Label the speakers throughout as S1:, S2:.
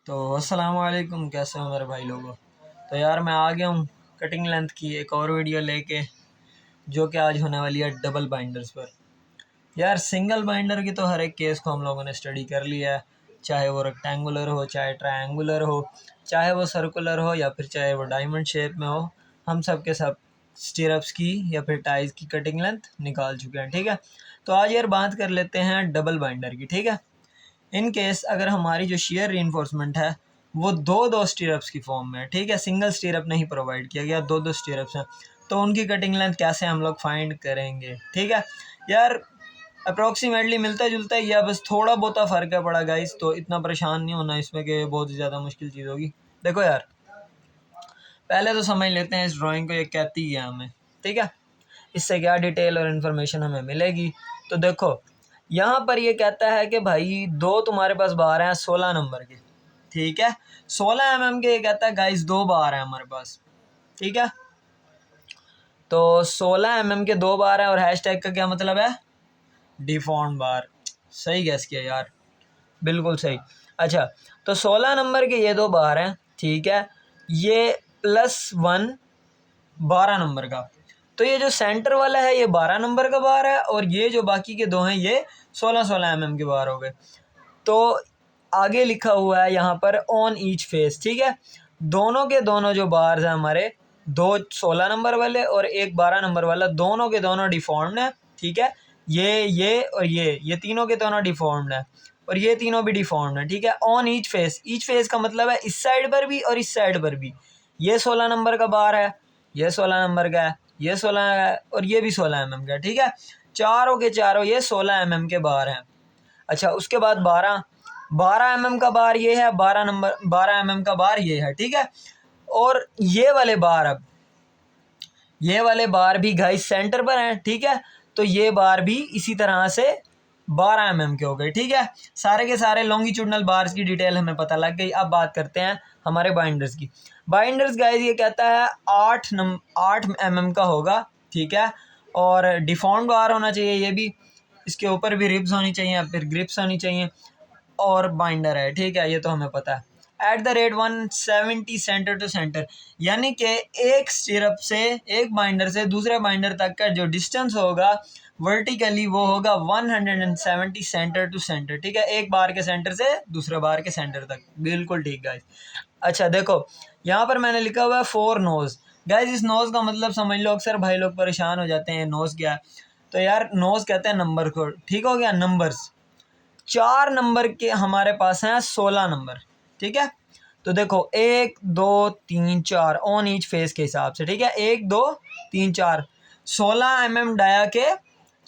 S1: तो अस्सलाम वालेकुम, कैसे हो मेरे भाई लोगों। तो यार मैं आ गया हूँ कटिंग लेंथ की एक और वीडियो लेके, जो कि आज होने वाली है डबल बाइंडर्स पर। यार सिंगल बाइंडर की तो हर एक केस को हम लोगों ने स्टडी कर लिया है, चाहे वो रेक्टेंगुलर हो, चाहे ट्रायंगुलर हो, चाहे वो सर्कुलर हो, या फिर चाहे वो डायमंड शेप में हो। हम सब के सब स्टीरअप्स की या फिर टाइज की कटिंग लेंथ निकाल चुके हैं, ठीक है। तो आज यार बात कर लेते हैं डबल बाइंडर की, ठीक है। इन केस अगर हमारी जो शेयर रीइंफोर्समेंट है वो दो दो स्टीरअप्स की फॉर्म में है, ठीक है, सिंगल स्टीरअप नहीं प्रोवाइड किया गया, दो दो स्टीरअप्स हैं, तो उनकी कटिंग लेंथ कैसे हम लोग फाइंड करेंगे, ठीक है। यार अप्रोक्सीमेटली मिलता जुलता है, या बस थोड़ा बहुत फ़र्क है पड़ा गाइस, तो इतना परेशान नहीं होना इसमें कि बहुत ही ज़्यादा मुश्किल चीज़ होगी। देखो यार, पहले तो समझ लेते हैं इस ड्राइंग को ये कहती है हमें, ठीक है, इससे क्या डिटेल और इन्फॉर्मेशन हमें मिलेगी। तो देखो यहाँ पर ये कहता है कि भाई दो तुम्हारे पास बार हैं 16 नंबर के, ठीक है। 16 के ये कहता है गाइस दो बार हैं हमारे पास, ठीक है। तो 16 के दो बार हैं, और हैश टैग का क्या मतलब है, डिफॉर्म बार। सही गैस किया यार, बिल्कुल सही। अच्छा, तो 16 नंबर के ये दो बार हैं, ठीक है। ये +1 12 नंबर का, तो ये जो सेंटर वाला है ये 12 नंबर का बार है, और ये जो बाकी के दो हैं ये 16 के बार हो गए। तो आगे लिखा हुआ है यहाँ पर ऑन ईच फेस, ठीक है। दोनों के दोनों जो बार्स हैं हमारे, दो 16 नंबर वाले और एक 12 नंबर वाला, दोनों के दोनों डिफॉर्म्ड है, ठीक है। ये और ये तीनों के दोनों डिफॉर्म्ड है, और ये तीनों भी डिफॉर्म्ड है, ठीक है। ऑन ईच फेस का मतलब है इस साइड पर भी और इस साइड पर भी। ये 16 नंबर का बार है, ये 16 नंबर का है, ये 16 है, और ये भी 16 का है, ठीक है। चारों के चारों ये 16 के बार हैं। अच्छा, उसके बाद 12 का बार ये है, 12 का बार ये है, ठीक है। और ये वाले बार, अब ये वाले बार भी गाइस सेंटर पर हैं, ठीक है। तो ये बार भी इसी तरह से 12 के हो गए, ठीक है। सारे के सारे लॉन्गिट्यूडनल बार्स की डिटेल हमें पता लग गई। अब बात करते हैं हमारे बाइंडर्स की। बाइंडर्स गाइस ये कहता है 8 का होगा, ठीक है। और डिफॉर्म्ड बार होना चाहिए, ये भी, इसके ऊपर भी रिब्स होनी चाहिए या फिर ग्रिप्स होनी चाहिए, और बाइंडर है, ठीक है, ये तो हमें पता है। @170 सेंटर टू सेंटर, यानी कि एक स्टिरअप से, एक बाइंडर से दूसरे बाइंडर तक का जो डिस्टेंस होगा वर्टिकली वो होगा 170 सेंटर टू सेंटर, ठीक है। एक बार के सेंटर से दूसरे बार के सेंटर तक, बिल्कुल ठीक गाइस। अच्छा देखो, यहाँ पर मैंने लिखा हुआ है 4 नोज। गाइस इस नोज का मतलब समझ लो, अक्सर भाई लोग परेशान हो जाते हैं नोज क्या है। तो यार नोज कहते हैं नंबर को, ठीक हो गया, नंबर्स। 4 नंबर के हमारे पास हैं 16 नंबर, ठीक है। तो देखो 1 2 3 4 ऑन ईच फेस के हिसाब से, ठीक है, 1 2 3 4, 16 डाया के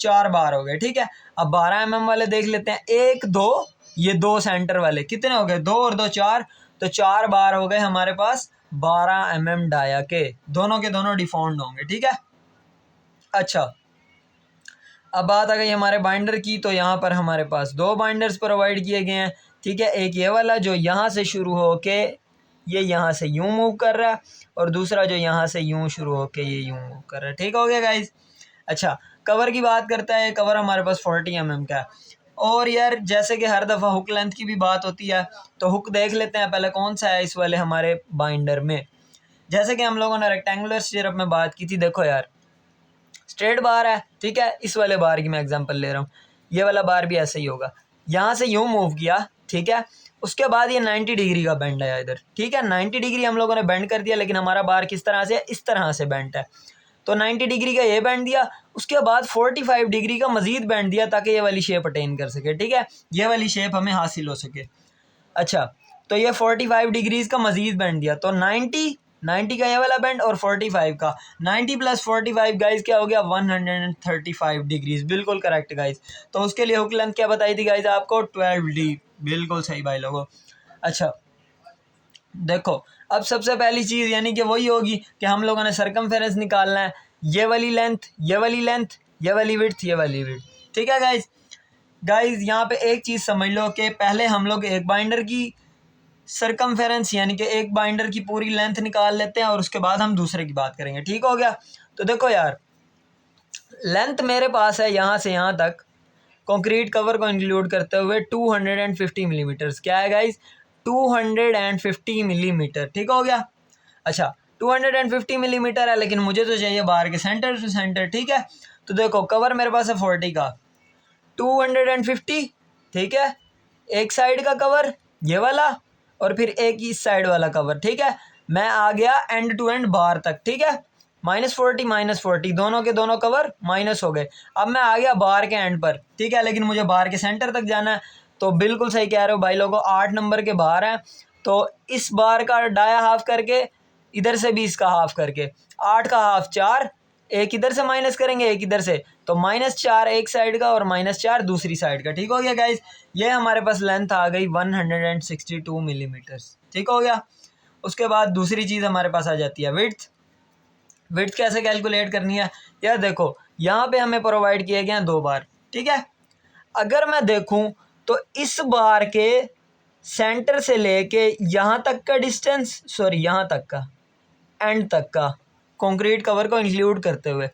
S1: 4 बार हो गए, ठीक है। अब 12 वाले देख लेते हैं, 1 2, ये दो सेंटर वाले कितने हो गए, 2 और 2 4, तो 4 बार हो गए हमारे पास 12 डाया के दोनों डिफॉर्म्ड होंगे, ठीक है। अच्छा, अब बात आ गई हमारे बाइंडर की, तो यहाँ पर हमारे पास दो बाइंडर्स प्रोवाइड किए गए हैं, ठीक है। एक ये वाला जो यहाँ से शुरू हो के ये यहाँ से यूं मूव कर रहा है, और दूसरा जो यहाँ से यूं शुरू हो के ये यूं मूव कर रहा है, ठीक हो गया गाइज। अच्छा, कवर की बात करता है, कवर हमारे पास 40 का है। और यार जैसे कि हर दफ़ा हुक लेंथ की भी बात होती है, तो हुक देख लेते हैं पहले कौन सा है इस वाले हमारे बाइंडर में। जैसे कि हम लोगों ने रेक्टेंगुलर स्टीरअप में बात की थी, देखो यार स्ट्रेट बार है, ठीक है। इस वाले बार की मैं एग्जांपल ले रहा हूँ, ये वाला बार भी ऐसे ही होगा, यहाँ से यूं मूव किया, ठीक है। उसके बाद ये 90 डिग्री का बेंड है इधर, ठीक है। 90 डिग्री हम लोगों ने बेंड कर दिया, लेकिन हमारा बार किस तरह से है, इस तरह से बेंड है। तो 90 डिग्री का ये बैंड दिया, उसके बाद 45 डिग्री का मजीद बैंड दिया, ताकि ये वाली शेप अटेन कर सके, ठीक है, ये वाली शेप हमें हासिल हो सके। अच्छा, तो ये 45 डिग्रीज का मजीद बैंड दिया, तो 90 का ये वाला बैंड और 45 का, 90 + 45 गाइज क्या हो गया, 135 डिग्रीज, बिल्कुल करेक्ट गाइज। तो उसके लिए हुक लेंथ क्या बताई थी गाइज आपको, 12D, बिल्कुल सही भाई लोगों। अच्छा देखो, अब सबसे पहली चीज़ यानी कि वही होगी कि हम लोगों ने सरकमफेरेंस निकालना है, ये वाली लेंथ, ये वाली लेंथ, ये वाली विड्थ, ये वाली विड्थ, ठीक है गाइज। यहाँ पे एक चीज़ समझ लो कि पहले हम लोग एक बाइंडर की सरकमफेरेंस यानी कि एक बाइंडर की पूरी लेंथ निकाल लेते हैं, और उसके बाद हम दूसरे की बात करेंगे, ठीक हो गया। तो देखो यार, लेंथ मेरे पास है यहाँ से यहाँ तक, कंक्रीट कवर को इंक्लूड करते हुए 250 मिलीमीटर्स, क्या है गाइज, 250 मिलीमीटर, ठीक हो गया। अच्छा 250 मिलीमीटर है, लेकिन मुझे तो चाहिए बार के सेंटर टू सेंटर, ठीक है। तो देखो कवर मेरे पास है 40 का, 250, ठीक है, एक साइड का कवर ये वाला और फिर एक इस साइड वाला कवर, ठीक है। मैं आ गया एंड टू एंड बार तक, ठीक है, -40 दोनों के दोनों कवर माइनस हो गए। अब मैं आ गया बार के एंड पर, ठीक है, लेकिन मुझे बार के सेंटर तक जाना है। तो बिल्कुल सही कह रहे हो भाई लोगों, 8 नंबर के बाहर है, तो इस बार का डाया हाफ करके इधर से भी इसका हाफ करके 8 का हाफ 4, एक इधर से माइनस करेंगे एक इधर से, तो -4 एक साइड का और -4 दूसरी साइड का, ठीक हो गया गाइज। ये हमारे पास लेंथ आ गई 162 मिलीमीटर, ठीक हो गया। उसके बाद दूसरी चीज़ हमारे पास आ जाती है विड्थ। विड्थ कैसे कैलकुलेट करनी है यार, देखो यहाँ पे हमें प्रोवाइड किए गए हैं 2 बार, ठीक है। अगर मैं देखूँ तो इस बार के सेंटर से लेके यहाँ तक का डिस्टेंस, सॉरी यहाँ तक का एंड तक का कंक्रीट कवर को इंक्लूड करते हुए,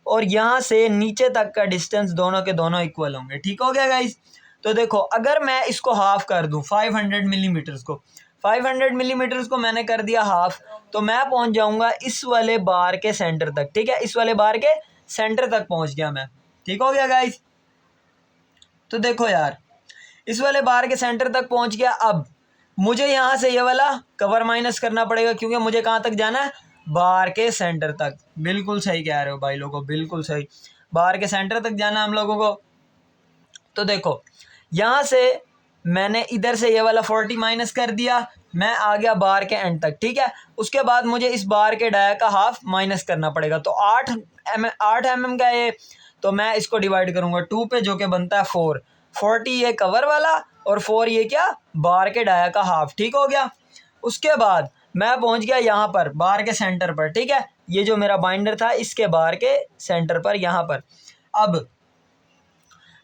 S1: और यहाँ से नीचे तक का डिस्टेंस दोनों के दोनों इक्वल होंगे, ठीक हो गया गाइस। तो देखो अगर मैं इसको हाफ कर दूँ 500 मिलीमीटर्स को, 500 मिलीमीटर्स को मैंने कर दिया हाफ, तो मैं पहुँच जाऊँगा इस वाले बार के सेंटर तक, ठीक है, इस वाले बार के सेंटर तक पहुँच गया मैं, ठीक हो गया गाइस। तो देखो यार इस वाले बार के सेंटर तक पहुँच गया। अब मुझे यहाँ से ये वाला कवर माइनस करना पड़ेगा, क्योंकि मुझे कहाँ तक जाना है, बार के सेंटर तक। बिल्कुल सही कह रहे हो भाई लोगों, बिल्कुल सही, बार के सेंटर तक जाना हम लोगों को। तो देखो यहाँ से मैंने इधर से ये वाला 40 माइनस कर दिया, मैं आ गया बार के एंड तक, ठीक है। उसके बाद मुझे इस बार के डाया का हाफ माइनस करना पड़ेगा, तो 8 mm का ये, तो मैं इसको डिवाइड करूँगा 2 पे, जो कि बनता है 4, 40 ये कवर वाला और 4 ये क्या, बार के डाया का हाफ, ठीक हो गया। उसके बाद मैं पहुंच गया यहाँ पर बार के सेंटर पर, ठीक है, ये जो मेरा बाइंडर था इसके बार के सेंटर पर यहाँ पर। अब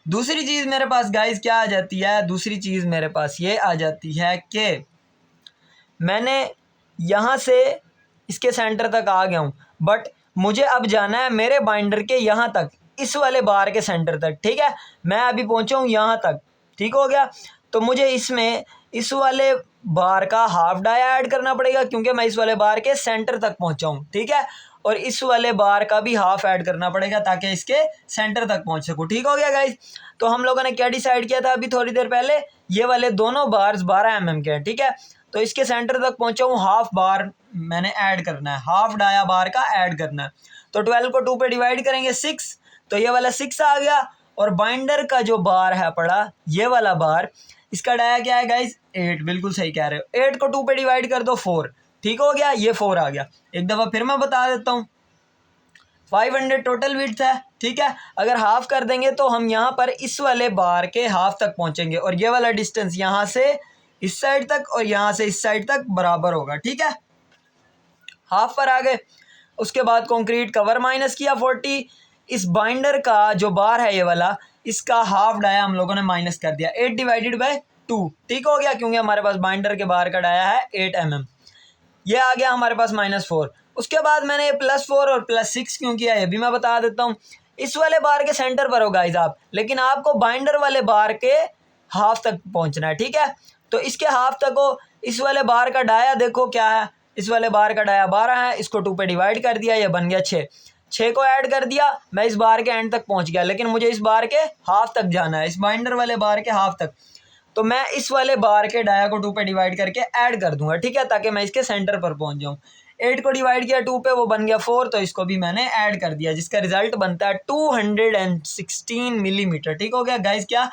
S1: दूसरी चीज़ मेरे पास गाइस क्या आ जाती है, दूसरी चीज़ मेरे पास ये आ जाती है कि मैंने यहाँ से इसके सेंटर तक आ गया हूँ, बट मुझे अब जाना है मेरे बाइंडर के यहाँ तक, इस वाले बार के सेंटर तक, ठीक है। मैं अभी पहुँचा हूँ यहाँ तक, ठीक हो गया। तो मुझे इसमें इस वाले बार का हाफ डाया ऐड करना पड़ेगा, क्योंकि मैं इस वाले बार के सेंटर तक पहुँचा हूँ, ठीक है, और इस वाले बार का भी हाफ ऐड करना पड़ेगा ताकि इसके सेंटर तक पहुँच सकूँ, ठीक हो गया गाइस। तो हम लोगों ने क्या डिसाइड किया था अभी थोड़ी देर पहले, ये वाले दोनों बार्स 12 mm के हैं, ठीक है। तो इसके सेंटर तक पहुँचा हूँ, हाफ बार मैंने ऐड करना है, हाफ डाया बार का ऐड करना है। तो 12 को 2 पे डिवाइड करेंगे 6, तो ये वाला 6 आ गया, और बाइंडर का जो बार है पड़ा ये वाला बार, इसका डाया क्या है गाइस, 8, बिल्कुल सही कह रहे हो। 8 को 2 पे डिवाइड कर दो 4, ठीक हो गया, ये 4 आ गया। एक दफ़ा फिर मैं बता देता हूँ, 500 टोटल विड्थ है, ठीक है। अगर हाफ कर देंगे तो हम यहाँ पर इस वाले बार के हाफ तक पहुँचेंगे, और ये वाला डिस्टेंस यहाँ से इस साइड तक और यहाँ से इस साइड तक बराबर होगा, ठीक है, हाफ पर आ गए। उसके बाद कंक्रीट कवर माइनस किया 40, इस बाइंडर का जो बार है ये वाला, इसका हाफ डाया हम लोगों ने माइनस कर दिया, 8 डिवाइडेड बाय 2, ठीक हो गया, क्योंकि हमारे पास बाइंडर के बार का डाया है 8 mm। ये आ गया हमारे पास -4। उसके बाद मैंने ये +4 और +6 क्यों किया ये भी मैं बता देता हूँ। इस वाले बार के सेंटर पर हो गाइस आप, लेकिन आपको बाइंडर वाले बार के हाफ तक पहुँचना है, ठीक है। तो इसके हाफ तक हो, इस वाले बार का डाया देखो क्या है, इस वाले बार का डाया 12 है, इसको 2 पे डिवाइड कर दिया, ये बन गया 6 को ऐड कर दिया, मैं इस बार के एंड तक पहुंच गया, लेकिन मुझे इस बार के हाफ तक जाना है, इस बाइंडर वाले बार के हाफ तक। तो मैं इस वाले बार के डाया को 2 पे डिवाइड करके ऐड कर दूंगा, ठीक है, ताकि मैं इसके सेंटर पर पहुंच जाऊं। 8 को डिवाइड किया 2 पे, वो बन गया 4, तो इसको भी मैंने ऐड कर दिया, जिसका रिजल्ट बनता है 216 मिलीमीटर, ठीक हो गया गाइस, क्या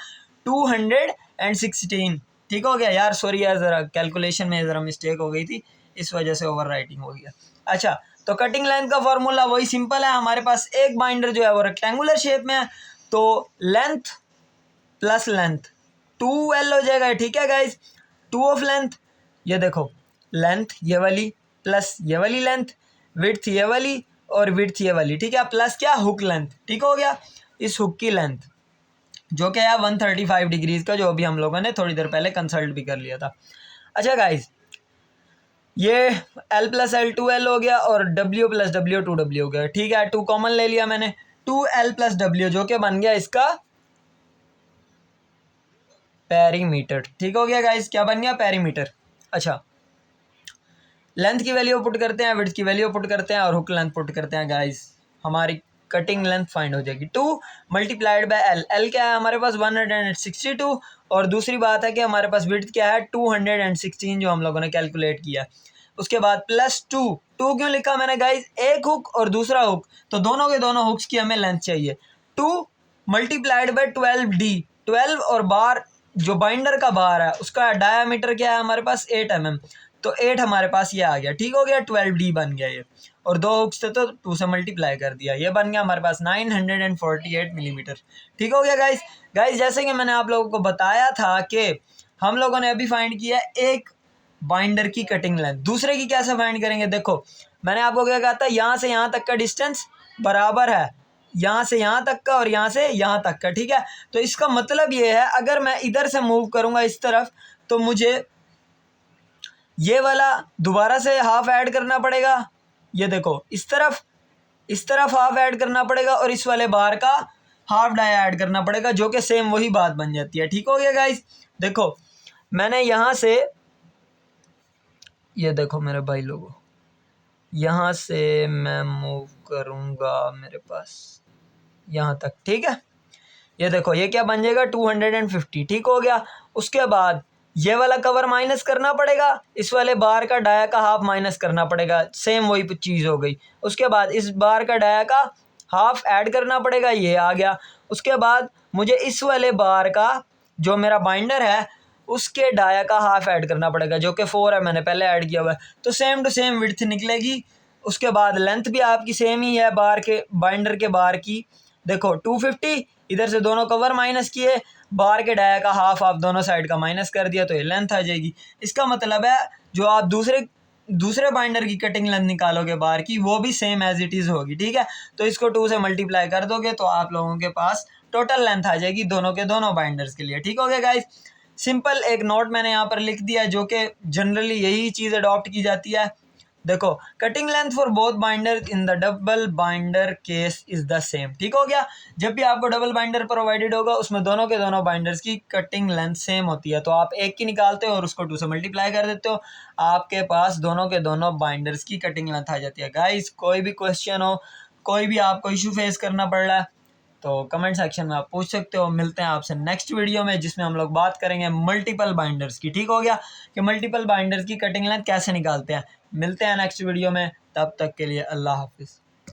S1: 216, ठीक हो गया। यार सॉरी यार, ज़रा कैलकुलेशन में ज़रा मिस्टेक हो गई थी, इस वजह से ओवर राइटिंग हो गया। अच्छा, तो कटिंग लाइन का फॉर्मूला वही सिंपल है, हमारे पास एक बाइंडर जो है वो रेक्टेंगुलर शेप में है, तो लेंथ प्लस लेंथ 2L हो जाएगा, ठीक है गाइज, 2 ऑफ लेंथ, ये देखो लेंथ ये वाली प्लस ये वाली लेंथ, विड्थ ये वाली और विड्थ ये वाली, ठीक है, प्लस क्या हुक लेंथ, ठीक हो गया, इस हुक की लेंथ जो क्या है 135 डिग्रीज का, जो अभी हम लोगों ने थोड़ी देर पहले कंसल्ट भी कर लिया था। अच्छा गाइज, ये L + L 2L हो गया और W + W 2W हो गया, ठीक है, 2 कॉमन ले लिया मैंने, 2L + W जो कि बन गया इसका पेरीमीटर। ठीक हो गया गाइस, क्या बन गया? पेरीमीटर। अच्छा, लेंथ की वैल्यू पुट करते हैं, विड्थ की वैल्यू पुट करते हैं और हुक लेंथ पुट करते हैं गाइस, हमारी कटिंग लेंथ फाइंड हो जाएगी 2 मल्टीप्लाइड बाय एल। एल क्या है हमारे पास? 162, और दूसरी बात है कि हमारे पास विड्थ क्या है? 216 जो हम लोगों ने कैलकुलेट किया। उसके बाद प्लस 2 क्यों लिखा मैंने गाइस? एक हुक और दूसरा हुक, तो दोनों के दोनों हुक्स की हमें लेंथ चाहिए। 2 मल्टीप्लाइड बाय 12D, 12 और बार जो बाइंडर का बार है उसका डायामीटर क्या है हमारे पास? 8 mm, तो 8 हमारे पास ये आ गया। ठीक हो गया, 12D बन गया ये, और 2 हुक्स थे तो 2 से मल्टीप्लाई कर दिया, ये बन गया हमारे पास 948 मिलीमीटर। ठीक हो गया गाइस। जैसे कि मैंने आप लोगों को बताया था कि हम लोगों ने अभी फाइंड किया एक बाइंडर की कटिंग लेंथ, दूसरे की कैसे फाइंड करेंगे? देखो मैंने आपको क्या कहा था, यहाँ से यहाँ तक का डिस्टेंस बराबर है, यहाँ से यहाँ तक का और यहाँ से यहाँ तक का। ठीक है, तो इसका मतलब ये है अगर मैं इधर से मूव करूँगा इस तरफ तो मुझे ये वाला दोबारा से हाफ ऐड करना पड़ेगा, ये देखो इस तरफ हाफ ऐड करना पड़ेगा और इस वाले बार का हाफ डाया ऐड करना पड़ेगा, जो कि सेम वही बात बन जाती है। ठीक हो गया गाइस। देखो मैंने यहाँ से, ये देखो मेरे भाई लोगों, यहाँ से मैं मूव करूँगा मेरे पास यहाँ तक। ठीक है, ये देखो ये क्या बन जाएगा? 250। ठीक हो गया। उसके बाद ये वाला कवर माइनस करना पड़ेगा, इस वाले बार का डाया का हाफ माइनस करना पड़ेगा, सेम वही चीज़ हो गई। उसके बाद इस बार का डाया का हाफ ऐड करना पड़ेगा, ये आ गया। उसके बाद मुझे इस वाले बार का जो मेरा बाइंडर है उसके डाया का हाफ ऐड करना पड़ेगा, जो कि 4 है, मैंने पहले ऐड किया हुआ है, तो सेम टू सेम विड्थ निकलेगी। उसके बाद लेंथ भी आपकी सेम ही है बार के, बाइंडर के बार की। देखो 250, इधर से दोनों कवर माइनस किए, बार के डाया का हाफ आप दोनों साइड का माइनस कर दिया, तो ये लेंथ आ जाएगी। इसका मतलब है जो आप दूसरे बाइंडर की कटिंग लेंथ निकालोगे बार की, वो भी सेम एज इट इज़ होगी। ठीक है, तो इसको 2 से मल्टीप्लाई कर दोगे तो आप लोगों के पास टोटल लेंथ आ जाएगी दोनों के दोनों बाइंडर्स के लिए। ठीक हो गया गाइस। सिंपल एक नोट मैंने यहाँ पर लिख दिया, जो कि जनरली यही चीज़ अडॉप्ट की जाती है। देखो cutting length for both binder in the double binder case is the same. ठीक हो गया, जब भी आपको डबल बाइंडर प्रोवाइडेड होगा उसमें दोनों के दोनों बाइंडर्स की कटिंग लेंथ सेम होती है, तो आप एक की निकालते हो और उसको 2 से मल्टीप्लाई कर देते हो, आपके पास दोनों के दोनों बाइंडर्स की कटिंग लेंथ आ जाती है। गाइस कोई भी क्वेश्चन हो, कोई भी आपको इशू फेस करना पड़ रहा है तो कमेंट सेक्शन में आप पूछ सकते हो। मिलते हैं आपसे नेक्स्ट वीडियो में, जिसमें हम लोग बात करेंगे मल्टीपल बाइंडर्स की। ठीक हो गया, कि मल्टीपल बाइंडर्स की कटिंग लेंथ कैसे निकालते हैं। मिलते हैं नेक्स्ट वीडियो में, तब तक के लिए अल्लाह हाफिज़।